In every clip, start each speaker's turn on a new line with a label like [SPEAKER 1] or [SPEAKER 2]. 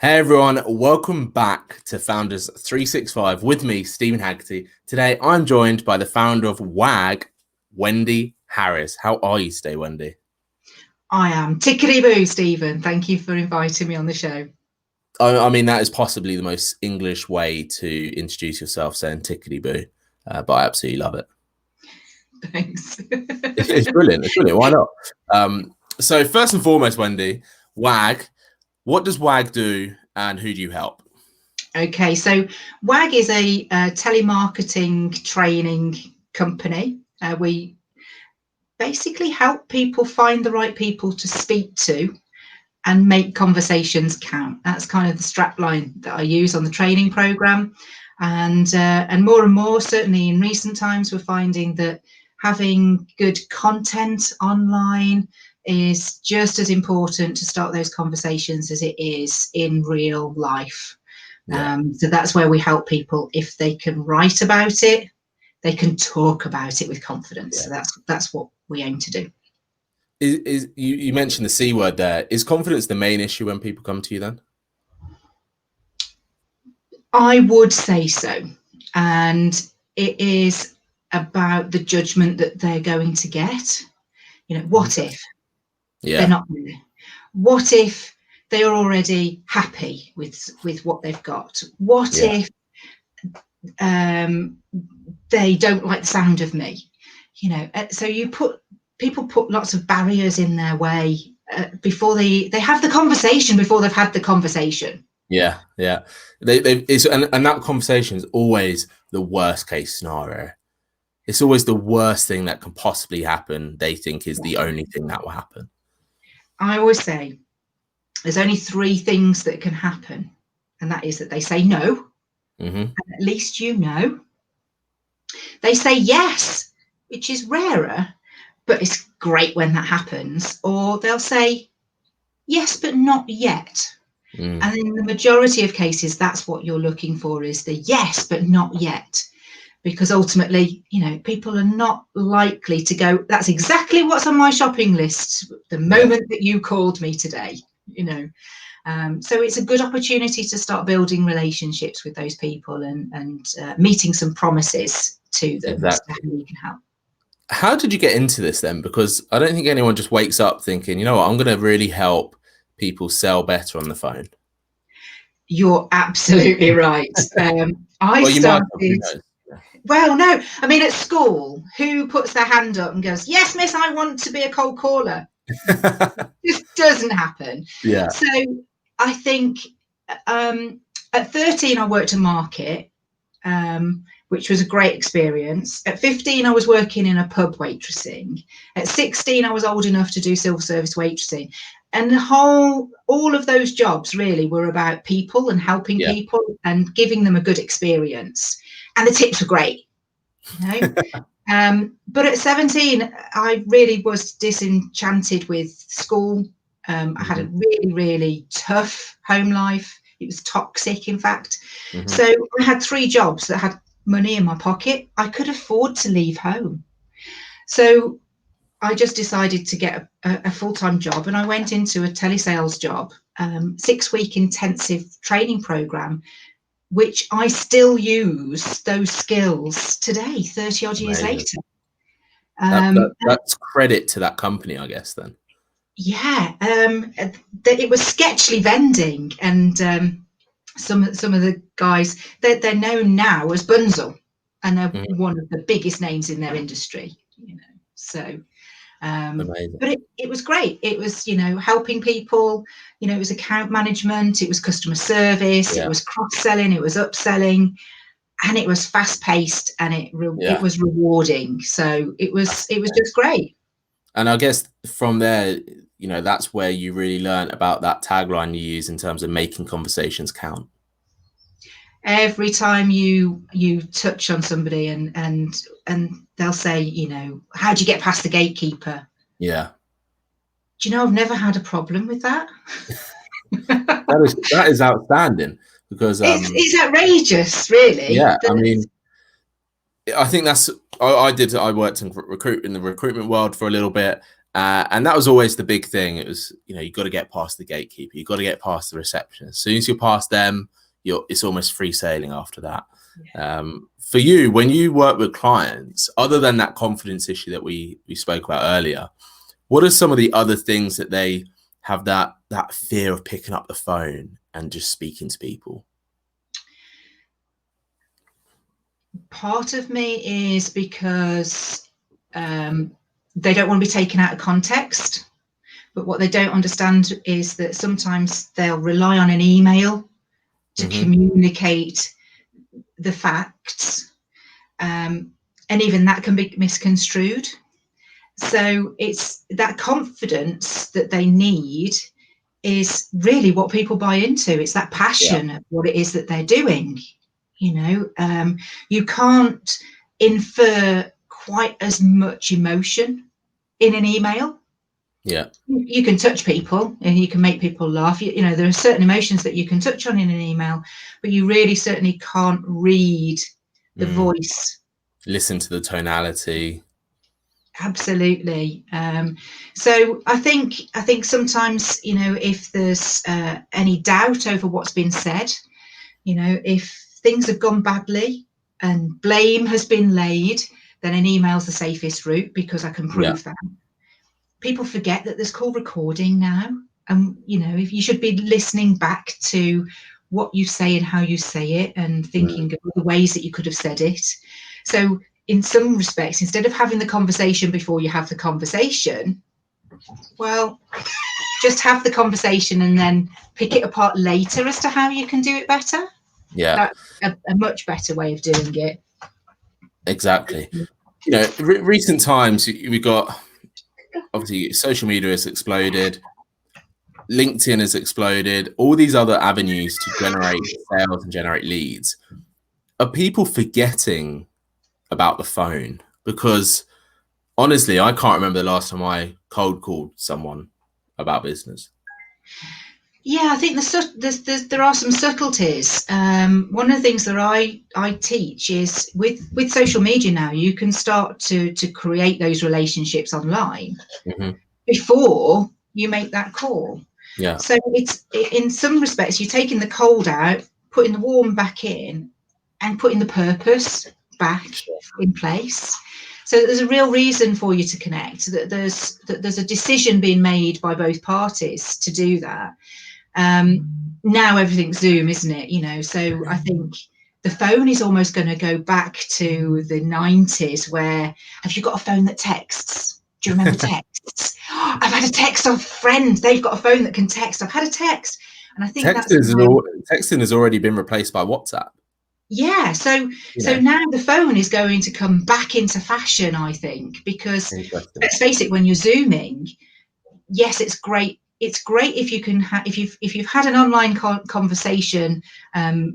[SPEAKER 1] Hey everyone, welcome back to Founders 365 with me, Steven Haggerty. Today I'm joined by the founder of WAG, Wendy Harris. How are you today, Wendy?
[SPEAKER 2] I am tickety-boo, Stephen. Thank you for inviting me on the show.
[SPEAKER 1] I mean, that is possibly the most English way to introduce yourself, saying tickety-boo, but I absolutely love it.
[SPEAKER 2] Thanks.
[SPEAKER 1] It's brilliant. It's brilliant. Why not? So first and foremost, Wendy, WAG, what does WAG do and who do you help?
[SPEAKER 2] Okay, so WAG is a telemarketing training company. We basically help people find the right people to speak to and make conversations count. That's kind of the strapline that I use on the training program. And more, certainly in recent times, we're finding that having good content online is just as important to start those conversations as it is in real life.
[SPEAKER 1] Yeah.
[SPEAKER 2] So that's where we help people. If they can write about it, they can talk about it with confidence.
[SPEAKER 1] Yeah.
[SPEAKER 2] So that's what we aim to do.
[SPEAKER 1] You mentioned the C word there. Is confidence the main issue when people come to you then?
[SPEAKER 2] I would say so. And it is about the judgment that they're going to get. You know, what if they're not there? What if they are already happy with what they've got? What if they don't like the sound of me? You know, so people put lots of barriers in their way before they have the conversation, before they've had the conversation.
[SPEAKER 1] Yeah. And that conversation is always the worst case scenario. It's always the worst thing that can possibly happen. They think is the only thing that will happen.
[SPEAKER 2] I always say there's only three things that can happen, and that is that they say no, and at least you know. They say yes, which is rarer, but it's great when that happens. Or they'll say yes, but not yet. And in the majority of cases, that's what you're looking for, is the yes, but not yet. Because ultimately, you know, people are not likely to go, that's exactly what's on my shopping list the moment that you called me today, you know. So it's a good opportunity to start building relationships with those people and meeting some promises to them.
[SPEAKER 1] Exactly.
[SPEAKER 2] As to how you can help.
[SPEAKER 1] How did you get into this then? Because I don't think anyone just wakes up thinking, you know what, I'm going to really help people sell better on the phone.
[SPEAKER 2] You're absolutely right. I started. Well, no, I mean, at school, who puts their hand up and goes, yes, miss, I want to be a cold caller? This doesn't happen.
[SPEAKER 1] Yeah.
[SPEAKER 2] So I think at 13, I worked a market, which was a great experience. At 15, I was working in a pub waitressing. At 16, I was old enough to do civil service waitressing. And all of those jobs really were about people and helping people and giving them a good experience. And the tips were great, you know. But at 17, I really was disenchanted with school. I had a really, really tough home life. It was toxic, in fact. So I had 3 jobs that had money in my pocket. I could afford to leave home. So I just decided to get a full-time job, and I went into a telesales job, 6-week intensive training program, which I still use those skills today, 30 odd years later.
[SPEAKER 1] That's credit to that company, I guess, then.
[SPEAKER 2] Yeah, it was Sketchly Vending, and some of the guys, they're known now as Bunzel, and they're one of the biggest names in their industry, you know. So but it was great. It was, you know, helping people, you know, it was account management, it was customer service, it was cross-selling, it was upselling, and it was fast-paced, and it was rewarding. So it was just great.
[SPEAKER 1] And I guess from there, you know, that's where you really learn about that tagline you use in terms of making conversations count.
[SPEAKER 2] Every time you touch on somebody and they'll say, you know, how do you get past the gatekeeper?
[SPEAKER 1] Yeah.
[SPEAKER 2] Do you know, I've never had a problem with that.
[SPEAKER 1] That is outstanding, because
[SPEAKER 2] it's outrageous, really.
[SPEAKER 1] Yeah, I mean, I think that's I worked in the recruitment world for a little bit, And that was always the big thing. It was, you know, you've got to get past the gatekeeper. You've got to get past the receptionist. As soon as you're past them, it's almost free sailing after that. Yeah. For you, when you work with clients, other than that confidence issue that we spoke about earlier, what are some of the other things that they have that fear of picking up the phone and just speaking to people?
[SPEAKER 2] Part of me is because they don't want to be taken out of context. But what they don't understand is that sometimes they'll rely on an email to communicate the facts. And even that can be misconstrued. So it's that confidence that they need is really what people buy into. It's that passion of what it is that they're doing. You know, you can't infer quite as much emotion in an email.
[SPEAKER 1] Yeah.
[SPEAKER 2] You can touch people and you can make people laugh. You know, there are certain emotions that you can touch on in an email, but you really certainly can't read the voice.
[SPEAKER 1] Listen to the tonality.
[SPEAKER 2] Absolutely. So I think sometimes, you know, if there's any doubt over what's been said, you know, if things have gone badly and blame has been laid, then an email's the safest route because I can prove that. People forget that there's call recording now. And, you know, if you should be listening back to what you say and how you say it and thinking of the ways that you could have said it. So in some respects, instead of having the conversation before you have the conversation, well, just have the conversation and then pick it apart later as to how you can do it better.
[SPEAKER 1] Yeah.
[SPEAKER 2] That's a much better way of doing it.
[SPEAKER 1] Exactly. You know, recent times we got, obviously social media has exploded, LinkedIn has exploded, all these other avenues to generate sales and generate leads. Are people forgetting about the phone? Because honestly, I can't remember the last time I cold called someone about business.
[SPEAKER 2] Yeah, I think there are some subtleties. One of the things that I teach is with social media now, you can start to create those relationships online before you make that call.
[SPEAKER 1] Yeah.
[SPEAKER 2] So it's, in some respects, you're taking the cold out, putting the warm back in, and putting the purpose back in place. So there's a real reason for you to connect. That there's a decision being made by both parties to do that. Now everything's Zoom, isn't it? You know, so I think the phone is almost going to go back to the 90s where, have you got a phone that texts? Do you remember texts? I've had a text off a friend. They've got a phone that can text. I've had a text. And I think
[SPEAKER 1] texting has already been replaced by WhatsApp.
[SPEAKER 2] Yeah, so now the phone is going to come back into fashion, I think, because let's face it, when you're Zooming, yes, it's great. It's great if you can if you've had an online conversation,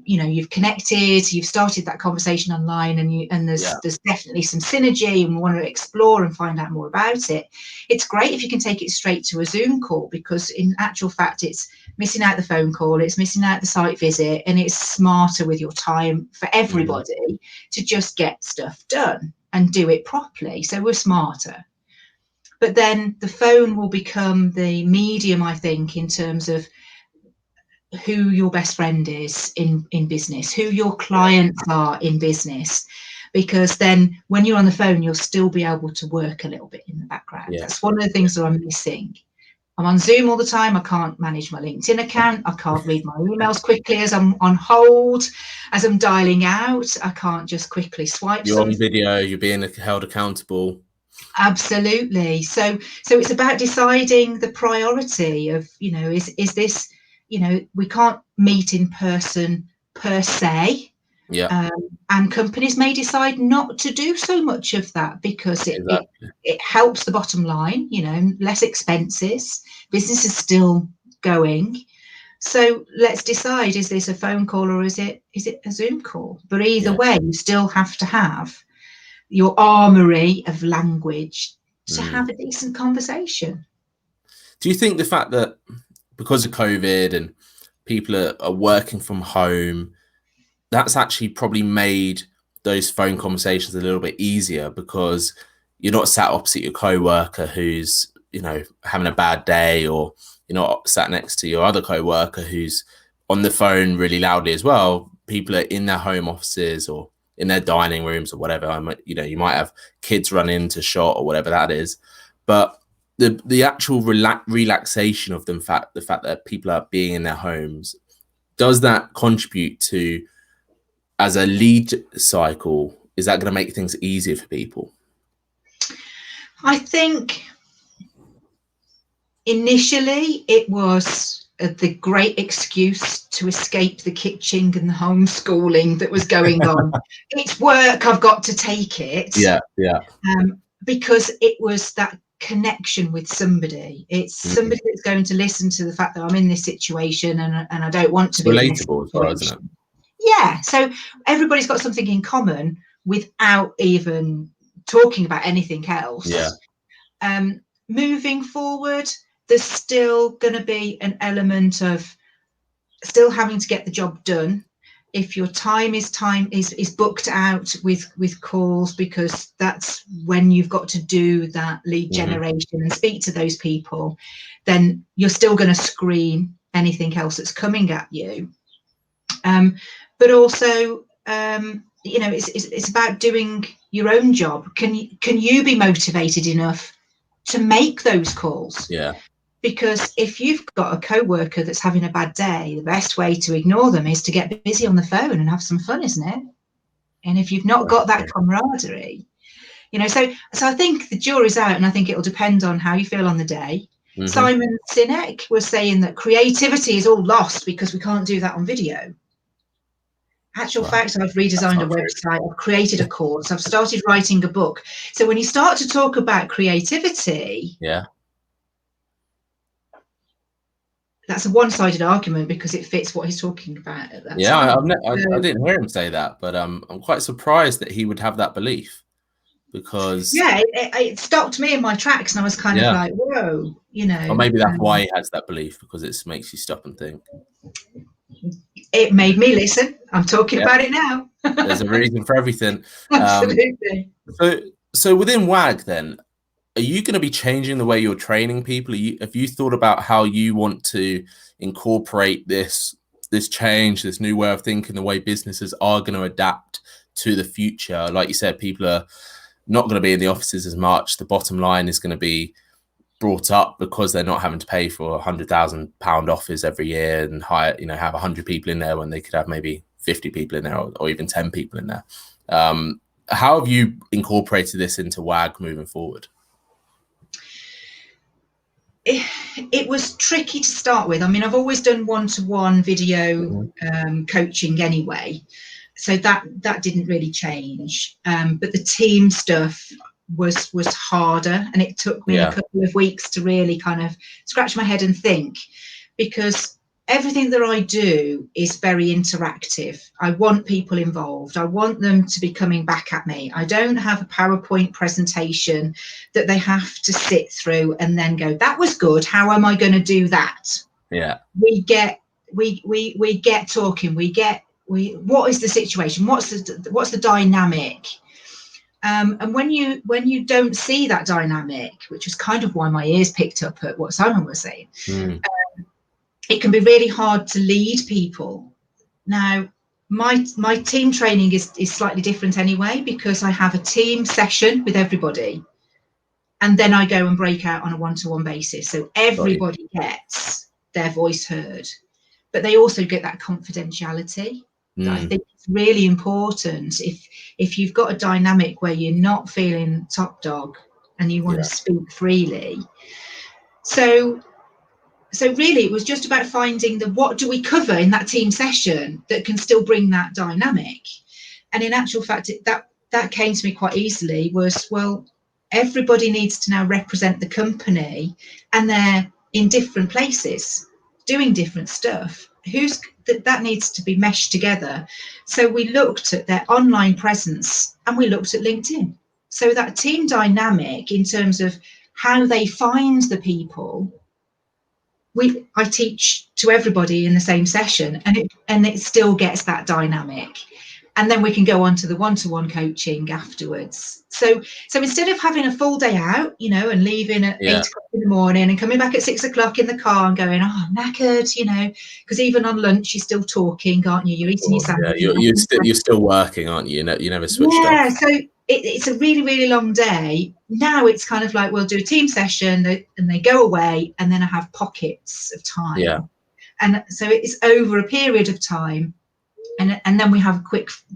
[SPEAKER 2] you know, you've connected, you've started that conversation online, and there's definitely some synergy, and we want to explore and find out more about it. It's great if you can take it straight to a Zoom call, because in actual fact, it's missing out the phone call, it's missing out the site visit, and it's smarter with your time for everybody to just get stuff done and do it properly. So we're smarter. But then the phone will become the medium, I think, in terms of who your best friend is in business, who your clients are in business, because then when you're on the phone, you'll still be able to work a little bit in the background. Yeah. That's one of the things that I'm missing. I'm on Zoom all the time. I can't manage my LinkedIn account. I can't read my emails quickly as I'm on hold, as I'm dialing out. I can't just quickly swipe.
[SPEAKER 1] You're on video, you're being held accountable.
[SPEAKER 2] Absolutely. So it's about deciding the priority of, you know, is this, you know, we can't meet in person per se.
[SPEAKER 1] Yeah.
[SPEAKER 2] And companies may decide not to do so much of that because it helps the bottom line, you know, less expenses, business is still going. So let's decide, is this a phone call or is it a Zoom call? But either way, you still have to have your armory of language to have a decent conversation.
[SPEAKER 1] Do you think the fact that because of COVID and people are working from home, that's actually probably made those phone conversations a little bit easier because you're not sat opposite your coworker who's you know, having a bad day, or you're not sat next to your other co-worker who's on the phone really loudly as well. People are in their home offices or in their dining rooms or whatever. You know, you might have kids run into shot or whatever that is, but the actual relaxation of the fact that people are being in their homes, does that contribute to, as a lead cycle, is that going to make things easier for people?
[SPEAKER 2] I think initially it was the great excuse to escape the kitchen and the homeschooling that was going on. It's work, I've got to take it.
[SPEAKER 1] Yeah.
[SPEAKER 2] Because it was that connection with somebody. It's somebody that's going to listen to the fact that I'm in this situation and I don't want to be
[SPEAKER 1] relatable as well, isn't it?
[SPEAKER 2] Yeah. So everybody's got something in common without even talking about anything else.
[SPEAKER 1] Yeah.
[SPEAKER 2] Moving forward, there's still going to be an element of still having to get the job done. If your time is booked out with calls, because that's when you've got to do that lead generation and speak to those people, then you're still going to screen anything else that's coming at you. But also, you know, it's about doing your own job. Can you be motivated enough to make those calls?
[SPEAKER 1] Yeah.
[SPEAKER 2] Because if you've got a co-worker that's having a bad day, the best way to ignore them is to get busy on the phone and have some fun, isn't it? And if you've not got that camaraderie, you know, so I think the jury's out, and I think it'll depend on how you feel on the day. Simon Sinek was saying that creativity is all lost because we can't do that on video. Actual fact, I've redesigned a website, I've created a course, I've started writing a book. So when you start to talk about creativity, that's a one-sided argument because it fits what he's talking about at that time.
[SPEAKER 1] I didn't hear him say that, but I'm quite surprised that he would have that belief, because
[SPEAKER 2] it stopped me in my tracks, and I was kind of like, whoa, you know.
[SPEAKER 1] Or maybe that's why he has that belief, because it makes you stop and think.
[SPEAKER 2] It made me listen. I'm talking about it now.
[SPEAKER 1] There's a reason for everything.
[SPEAKER 2] Absolutely.
[SPEAKER 1] So within WAG, then, are you going to be changing the way you're training people? Have you thought about how you want to incorporate this change, this new way of thinking, the way businesses are going to adapt to the future? Like you said, people are not going to be in the offices as much. The bottom line is going to be brought up because they're not having to pay for £100,000 office every year and hire, you know, have 100 people in there when they could have maybe 50 people in there, or even 10 people in there. How have you incorporated this into WAG moving forward?
[SPEAKER 2] It was tricky to start with. I mean, I've always done one-to-one video coaching anyway, so that didn't really change. But the team stuff was harder, and it took me a couple of weeks to really kind of scratch my head and think, because everything that I do is very interactive. I want people involved. I want them to be coming back at me. I don't have a PowerPoint presentation that they have to sit through and then go, that was good, how am I going to do that? We get talking, what is the situation, what's the dynamic? And when you don't see that dynamic, which is kind of why my ears picked up at what Simon was saying, it can be really hard to lead people. Now, my team training is slightly different anyway, because I have a team session with everybody, and then I go and break out on a one-to-one basis. So everybody gets their voice heard, but they also get that confidentiality. That I think is really important. If you've got a dynamic where you're not feeling top dog and you want to speak freely. So really, it was just about finding what do we cover in that team session that can still bring that dynamic. And in actual fact, that came to me quite easily. Was, well, everybody needs to now represent the company, and they're in different places doing different stuff. That needs to be meshed together. So we looked at their online presence, and we looked at LinkedIn. So that team dynamic in terms of how they find the people, I teach to everybody in the same session, and it still gets that dynamic. and then we can go on to the one-to-one coaching afterwards. So instead of having a full day out, you know, and leaving at 8 o'clock in the morning and coming back at 6 o'clock in the car and going, oh, I'm knackered, you know, because even on lunch you're still talking, aren't you? You're eating your sandwich.
[SPEAKER 1] Yeah, you're still working, aren't you? You never switched off.
[SPEAKER 2] Yeah, so it's a really, really long day. Now it's kind of like we'll do a team session and they go away, and then I have pockets of time.
[SPEAKER 1] Yeah.
[SPEAKER 2] And so it's over a period of time. And then we have a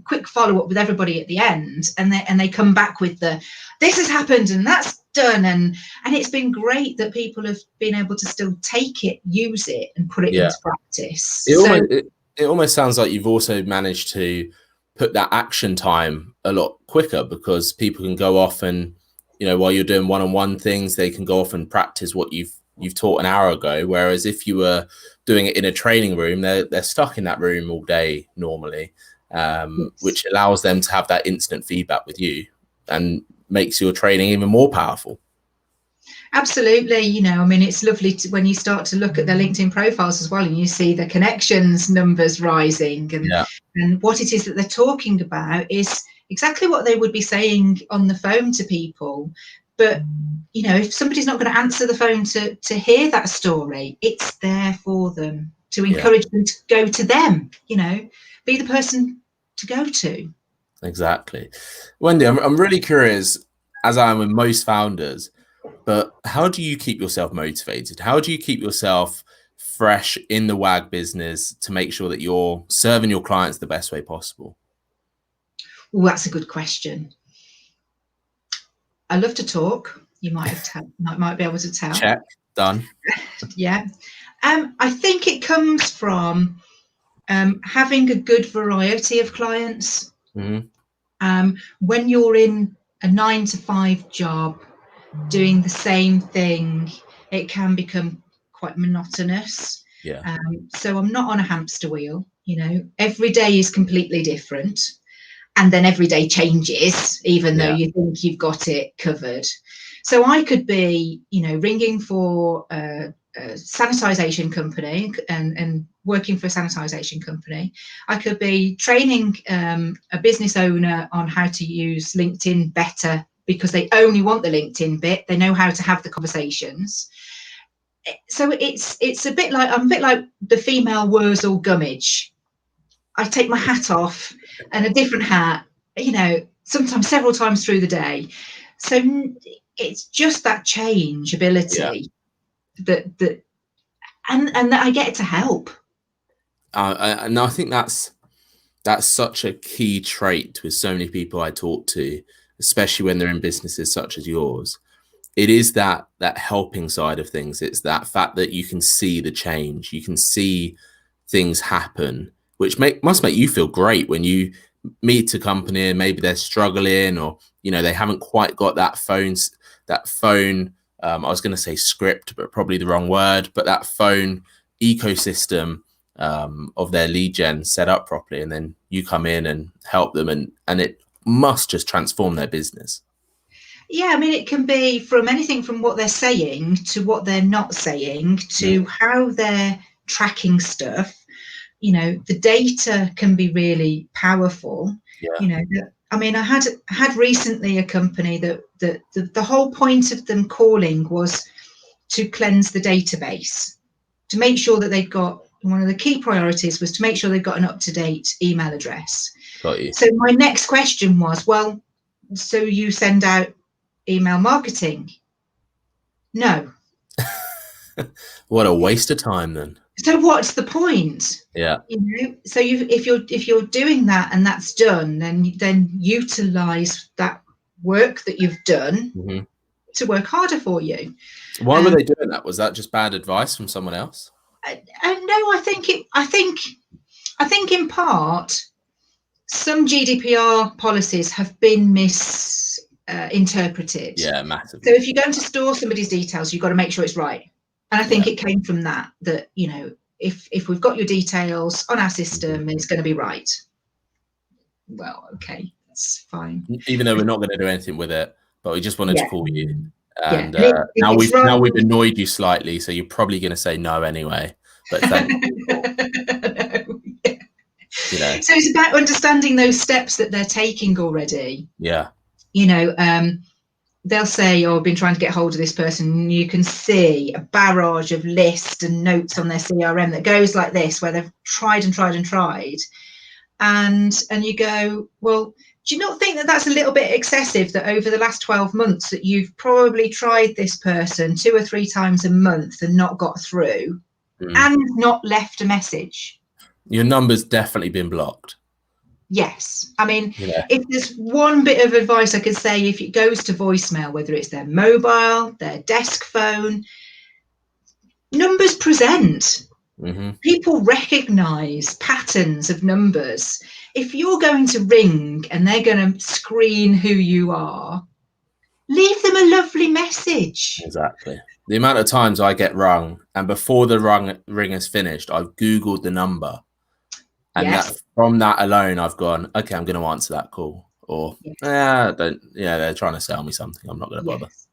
[SPEAKER 2] quick follow-up with everybody at the end, and they come back with this has happened and that's done, and it's been great that people have been able to still take it, use it, and put it into practice.
[SPEAKER 1] It almost sounds like you've also managed to put that action time a lot quicker, because people can go off and, you know, while you're doing one-on-one things, they can go off and practice what you've taught an hour ago. Whereas if you were doing it in a training room, they're stuck in that room all day normally, which allows them to have that instant feedback with you and makes your training even more powerful.
[SPEAKER 2] Absolutely. You know, I mean, it's lovely when you start to look at their LinkedIn profiles as well, and you see the connections numbers rising, and what it is that they're talking about is exactly what they would be saying on the phone to people. But, you know, if somebody's not going to answer the phone to hear that story, it's there for them to encourage them to go to them, you know, be the person to go to.
[SPEAKER 1] Exactly. Wendy, I'm really curious, as I am with most founders, but how do you keep yourself motivated? How do you keep yourself fresh in the WAG business to make sure that you're serving your clients the best way possible?
[SPEAKER 2] Well, that's a good question. I love to talk. You might be able to tell.
[SPEAKER 1] Check. Done.
[SPEAKER 2] Yeah. I think it comes from having a good variety of clients.
[SPEAKER 1] Mm-hmm.
[SPEAKER 2] When you're in a 9-to-5 job doing the same thing, it can become quite monotonous.
[SPEAKER 1] Yeah.
[SPEAKER 2] So I'm not on a hamster wheel. You know, every day is completely different. And then every day changes, even though you think you've got it covered. So I could be, you know, ringing for a sanitization company and working for a sanitization company. I could be training a business owner on how to use LinkedIn better, because they only want the LinkedIn bit. They know how to have the conversations. So it's a bit like, I'm a bit like the female Wurzel Gummidge. I take my hat off and a different hat, you know, sometimes several times through the day. So it's just that change ability that I get to help.
[SPEAKER 1] And I think that's such a key trait with so many people I talk to, especially when they're in businesses such as yours. It is that helping side of things. It's that fact that you can see the change, you can see things happen, which must make you feel great when you meet a company and maybe they're struggling, or, you know, they haven't quite got that phone, I was going to say script, but probably the wrong word, but that phone ecosystem of their lead gen set up properly. And then you come in and help them, and it must just transform their business.
[SPEAKER 2] Yeah, I mean, it can be from anything from what they're saying to what they're not saying to how they're tracking stuff. You know, the data can be really powerful. You know, I mean, I had recently a company that the whole point of them calling was to cleanse the database, to make sure that they've got, one of the key priorities was to make sure they've got an up-to-date email address.
[SPEAKER 1] Got you.
[SPEAKER 2] So my next question was, well, so you send out email marketing? No.
[SPEAKER 1] What a waste of time then.
[SPEAKER 2] So what's the point?
[SPEAKER 1] Yeah.
[SPEAKER 2] You know, so if you're doing that and that's done, then utilize that work that you've done to work harder for you.
[SPEAKER 1] Why were they doing that? Was that just bad advice from someone else?
[SPEAKER 2] No, I think in part some GDPR policies have been misinterpreted.
[SPEAKER 1] Yeah, massively.
[SPEAKER 2] So if you're going to store somebody's details, you've got to make sure it's right. And I think it came from that, you know, if we've got your details on our system, it's going to be right. Well, okay, that's fine.
[SPEAKER 1] Even though we're not going to do anything with it, but we just wanted to call you. And
[SPEAKER 2] now
[SPEAKER 1] we've annoyed you slightly, so you're probably going to say no anyway. But thank you. you know.
[SPEAKER 2] So it's about understanding those steps that they're taking already.
[SPEAKER 1] Yeah.
[SPEAKER 2] You know, they'll say, oh, I've been trying to get hold of this person. And you can see a barrage of lists and notes on their CRM that goes like this, where they've tried and tried and tried. And you go, well, do you not think that that's a little bit excessive, that over the last 12 months that you've probably tried this person 2 or 3 times a month and not got through and not left a message?
[SPEAKER 1] Your number's definitely been blocked.
[SPEAKER 2] Yes. I mean,
[SPEAKER 1] Yeah.
[SPEAKER 2] if there's one bit of advice I could say, if it goes to voicemail, whether it's their mobile, their desk phone, numbers present. People recognize patterns of numbers. If you're going to ring and they're going to screen who you are, leave them a lovely message.
[SPEAKER 1] Exactly. The amount of times I get rung, and before the ring is finished, I've Googled the number. And
[SPEAKER 2] yes.
[SPEAKER 1] from that alone, I've gone, okay, I'm going to answer that call. Or, they're trying to sell me something. I'm not going to bother.
[SPEAKER 2] Yes.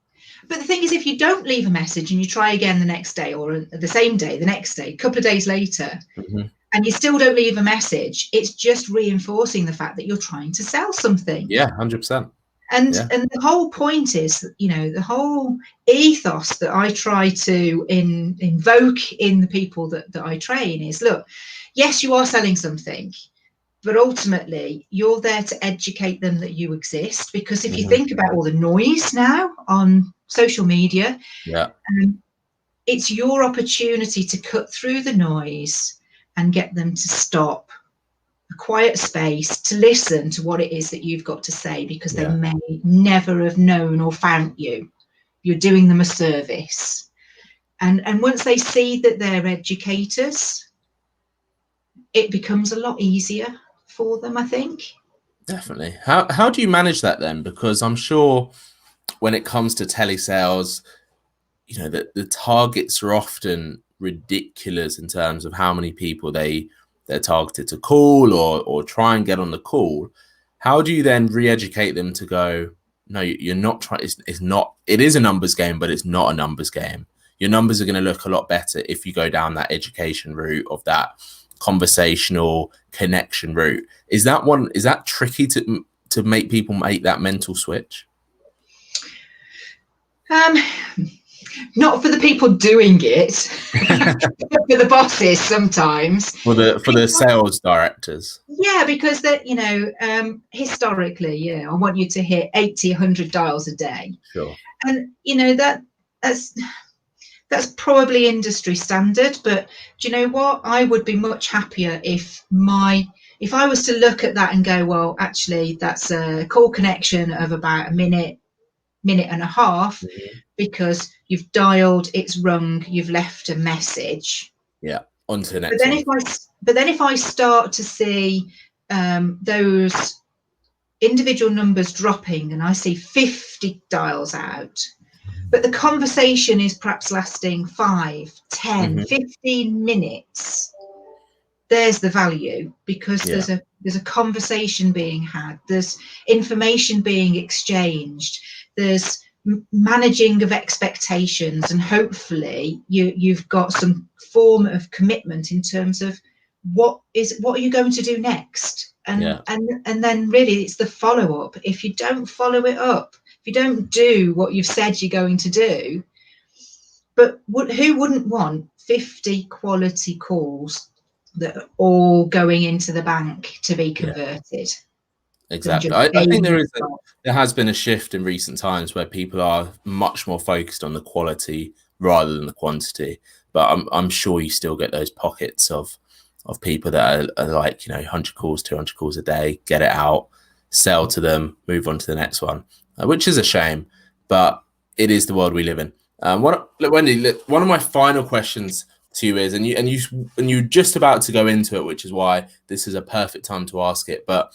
[SPEAKER 2] But the thing is, if you don't leave a message and you try again the next day, or the same day, the next day, a couple of days later, and you still don't leave a message, it's just reinforcing the fact that you're trying to sell something.
[SPEAKER 1] Yeah, 100%.
[SPEAKER 2] And the whole point is, you know, the whole ethos that I try to invoke in the people that I train is, look, yes, you are selling something, but ultimately you're there to educate them that you exist. Because if you think about all the noise now on social media, it's your opportunity to cut through the noise and get them to stop, a quiet space to listen to what it is that you've got to say, because they may never have known or found you. You're doing them a service. And once they see that they're educators, it becomes a lot easier for them, I think.
[SPEAKER 1] Definitely. How do you manage that then? Because I'm sure when it comes to telesales, you know, the targets are often ridiculous in terms of how many people they're targeted to call or try and get on the call. How do you then re-educate them to go, no, you're not trying, it is a numbers game, but it's not a numbers game. Your numbers are going to look a lot better if you go down that education route of that conversational connection route. Is that tricky to make people make that mental switch?
[SPEAKER 2] Not for the people doing it, but for the bosses sometimes.
[SPEAKER 1] For the sales directors.
[SPEAKER 2] Yeah, because that, you know, historically, I want you to hit 80, 100 dials a day.
[SPEAKER 1] Sure.
[SPEAKER 2] And you know that's probably industry standard, but do you know what? I would be much happier if I was to look at that and go, well, actually, that's a call connection of about a minute and a half, because you've dialed, it's rung, you've left a message.
[SPEAKER 1] Yeah, on to the next
[SPEAKER 2] But then if I start to see those individual numbers dropping, and I see 50 dials out, but the conversation is perhaps lasting 5, 10, 15 minutes, there's the value, because there's a conversation being had, there's information being exchanged, there's managing of expectations, and hopefully you've got some form of commitment in terms of what are you going to do next, and then really it's the follow-up. If you don't follow it up, if you don't do what you've said you're going to do, but who wouldn't want 50 quality calls that are all going into the bank to be converted?
[SPEAKER 1] Exactly. I think there has been a shift in recent times where people are much more focused on the quality rather than the quantity. But I'm sure you still get those pockets of people that are like, you know, 100 calls, 200 calls a day, get it out, sell to them, move on to the next one, which is a shame, but it is the world we live in. Wendy, one of my final questions to you is, and you're just about to go into it, which is why this is a perfect time to ask it. But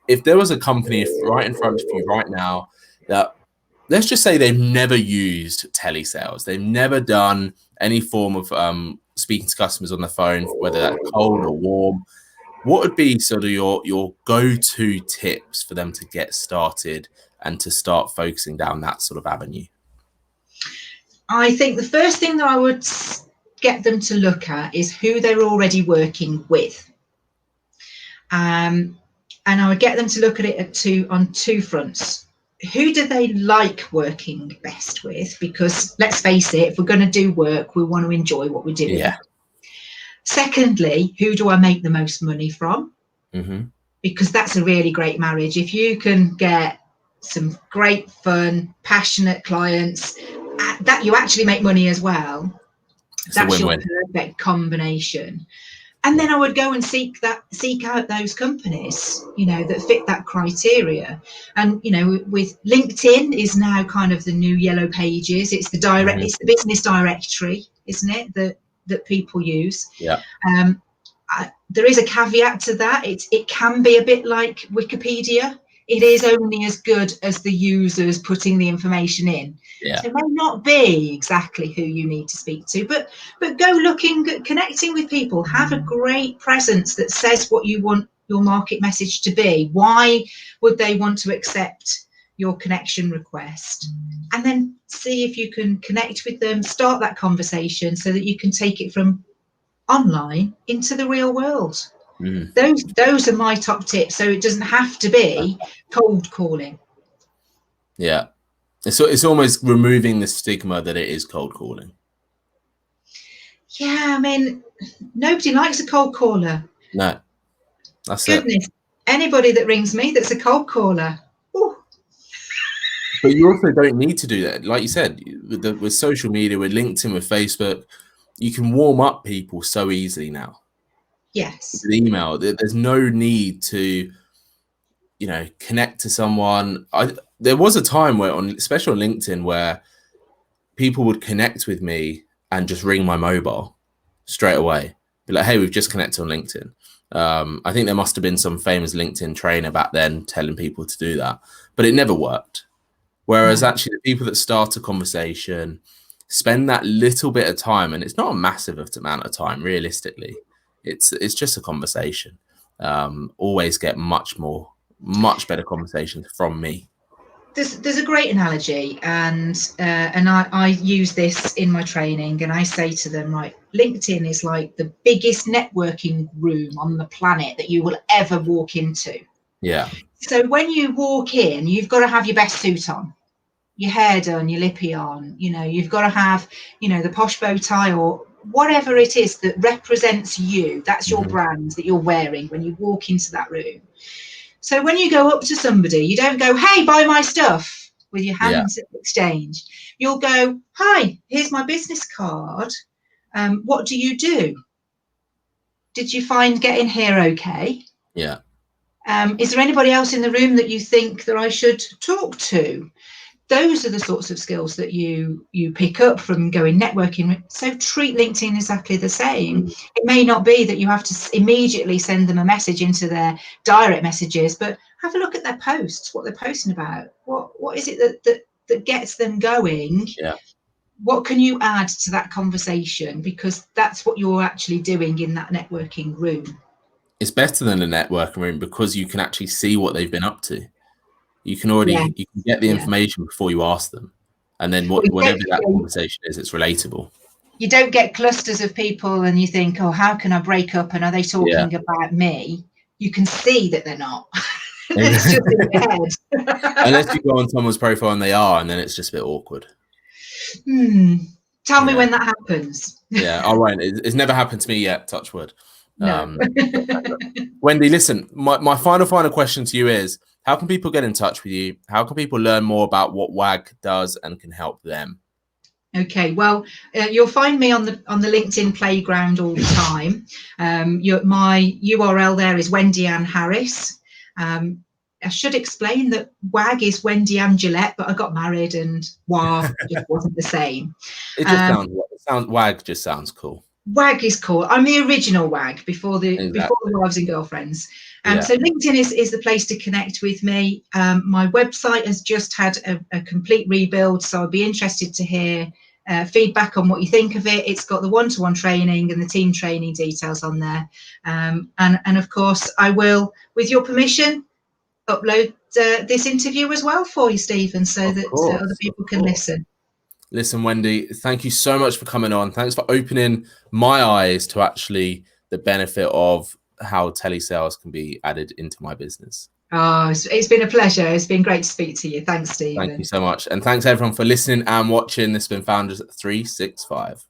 [SPEAKER 1] if there was a company right in front of you right now that, let's just say, they've never used telesales, they've never done any form of speaking to customers on the phone, whether that's cold or warm, what would be sort of your go-to tips for them to get started and to start focusing down that sort of avenue?
[SPEAKER 2] I think the first thing that I would get them to look at is who they're already working with. And I would get them to look at it on two fronts. Who do they like working best with? Because let's face it, if we're going to do work, we want to enjoy what we're doing.
[SPEAKER 1] Yeah.
[SPEAKER 2] Secondly, who do I make the most money from?
[SPEAKER 1] Mm-hmm.
[SPEAKER 2] Because that's a really great marriage. If you can get some great fun, passionate clients that you actually make money as well, that's your perfect combination. And then I would go and seek out those companies, that fit that criteria. And, with LinkedIn is now kind of the new yellow pages. It's it's the business directory, isn't it? That people use.
[SPEAKER 1] Yeah.
[SPEAKER 2] There is a caveat to that. It can be a bit like Wikipedia. It is only as good as the users putting the information in.
[SPEAKER 1] Yeah.
[SPEAKER 2] So it may not be exactly who you need to speak to, but go looking, connecting with people, have a great presence that says what you want your market message to be. Why would they want to accept your connection request? And then see if you can connect with them, start that conversation so that you can take it from online into the real world. Those are my top tips. So it doesn't have to be cold calling.
[SPEAKER 1] Yeah. It's almost removing the stigma that it is cold calling.
[SPEAKER 2] Yeah, I mean, nobody likes a cold caller.
[SPEAKER 1] No. That's
[SPEAKER 2] Goodness.
[SPEAKER 1] it.
[SPEAKER 2] Anybody that rings me that's a cold caller. Ooh.
[SPEAKER 1] But you also don't need to do that. Like you said, with social media, with LinkedIn, with Facebook, you can warm up people so easily now.
[SPEAKER 2] Yes.
[SPEAKER 1] With email, there's no need to, connect to someone. There was a time where, especially on LinkedIn, where people would connect with me and just ring my mobile straight away. Be like, hey, we've just connected on LinkedIn. I think there must have been some famous LinkedIn trainer back then telling people to do that, but it never worked. Whereas actually the people that start a conversation, spend that little bit of time, and it's not a massive amount of time, realistically. It's just a conversation. Always get much better conversations from me.
[SPEAKER 2] There's a great analogy, and I use this in my training, and I say to them, right, LinkedIn is like the biggest networking room on the planet that you will ever walk into.
[SPEAKER 1] Yeah.
[SPEAKER 2] So when you walk in, you've got to have your best suit on, your hair done, your lippy on, you've got to have, the posh bow tie or whatever it is that represents you. That's your brand that you're wearing when you walk into that room. So when you go up to somebody, you don't go, hey, buy my stuff with your hands exchange. You'll go, hi, here's my business card. What do you do? Did you find getting here okay?
[SPEAKER 1] Yeah.
[SPEAKER 2] Is there anybody else in the room that you think that I should talk to? Those are the sorts of skills that you pick up from going networking. So treat LinkedIn exactly the same. It may not be that you have to immediately send them a message into their direct messages, but have a look at their posts, what they're posting about. What is it that gets them going?
[SPEAKER 1] Yeah.
[SPEAKER 2] What can you add to that conversation? Because that's what you're actually doing in that networking room.
[SPEAKER 1] It's better than a networking room because you can actually see what they've been up to. You can you can get the information before you ask them. And then whatever that conversation is, it's relatable.
[SPEAKER 2] You don't get clusters of people and you think, oh, how can I break up? And are they talking about me? You can see that they're not. It's just in your head.
[SPEAKER 1] Unless you go on someone's profile and they are, and then it's just a bit awkward.
[SPEAKER 2] Tell me when that happens.
[SPEAKER 1] Yeah, I won't. It's never happened to me yet, touch wood.
[SPEAKER 2] No.
[SPEAKER 1] Wendy, listen, my final question to you is, how can people get in touch with you? How can people learn more about what WAG does and can help them? Okay, well, you'll find me on the LinkedIn playground all the time. My URL there is Wendy Harris. I should explain that WAG is Wendy Gillette, but I got married and WAG just wasn't the same. It just sounds WAG just sounds cool.
[SPEAKER 2] WAG is cool. I'm the original WAG before the wives and girlfriends. So LinkedIn is the place to connect with me. My website has just had a complete rebuild, so I'd be interested to hear feedback on what you think of it. It's got the one-to-one training and the team training details on there. And of course, I will, with your permission, upload this interview as well for you, Stephen, so that other people can listen.
[SPEAKER 1] Listen, Wendy, thank you so much for coming on. Thanks for opening my eyes to actually the benefit of how telesales can be added into my business.
[SPEAKER 2] Oh, it's been a pleasure. It's been great to speak to you. Thanks, Stephen.
[SPEAKER 1] Thank you so much. And thanks everyone for listening and watching. This has been Founders 365.